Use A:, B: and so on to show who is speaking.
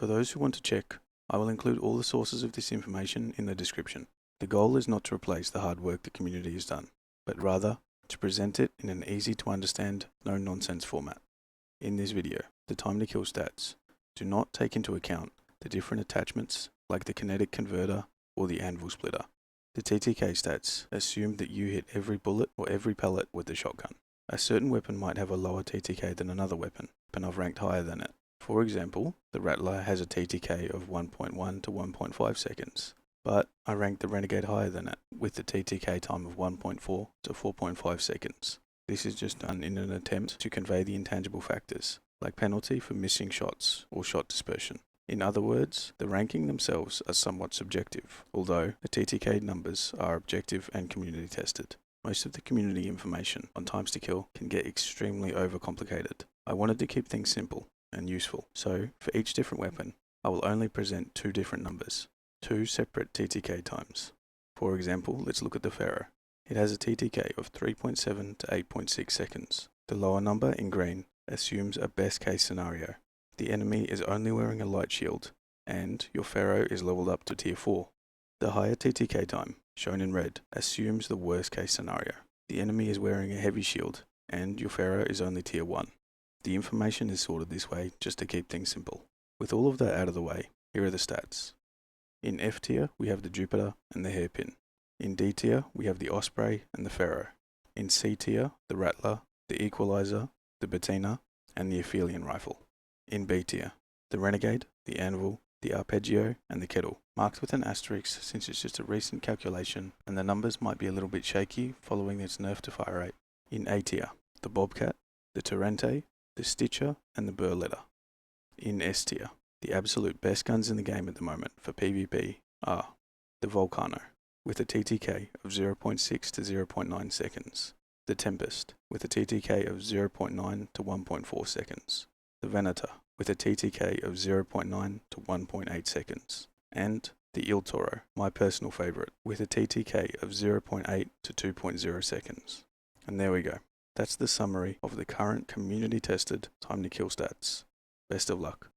A: For those who want to check, I will include all the sources of this information in the description. The goal is not to replace the hard work the community has done, but rather to present it in an easy to understand, no nonsense format. In this video, the time to kill stats do not take into account the different attachments like the kinetic converter or the anvil splitter. The TTK stats assume that you hit every bullet or every pellet with the shotgun. A certain weapon might have a lower TTK than another weapon, but I've ranked higher than it. For example, the Rattler has a TTK of 1.1 to 1.5 seconds, but I ranked the Renegade higher than it, with the TTK time of 1.4 to 4.5 seconds. This is just done in an attempt to convey the intangible factors, like penalty for missing shots or shot dispersion. In other words, the ranking themselves are somewhat subjective, although the TTK numbers are objective and community tested. Most of the community information on times to kill can get extremely overcomplicated. I wanted to keep things simple and useful, so for each different weapon, I will only present two different numbers, two separate TTK times. For example, let's look at the Pharaoh. It has a TTK of 3.7 to 8.6 seconds. The lower number in green assumes a best case scenario. The enemy is only wearing a light shield, and your Pharaoh is leveled up to tier 4. The higher TTK time, shown in red, assumes the worst case scenario. The enemy is wearing a heavy shield, and your Pharaoh is only tier 1. The information is sorted this way just to keep things simple. With all of that out of the way, here are the stats. In F tier, we have the Jupiter and the Hairpin. In D tier, we have the Osprey and the Pharaoh. In C tier, the Rattler, the Equalizer, the Bettina, and the Aphelion Rifle. In B tier, the Renegade, the Anvil, the Arpeggio, and the Kettle, marked with an asterisk since it's just a recent calculation and the numbers might be a little bit shaky following its nerf to fire rate. In A tier, the Bobcat, the Torrente, the Stitcher, and the Berletta. In S tier, the absolute best guns in the game at the moment for PvP are the Volcano, with a TTK of 0.6 to 0.9 seconds, the Tempest, with a TTK of 0.9 to 1.4 seconds, the Venator, with a TTK of 0.9 to 1.8 seconds, and the Il Toro, my personal favourite, with a TTK of 0.8 to 2.0 seconds. And there we go. That's the summary of the current community tested time to kill stats. Best of luck.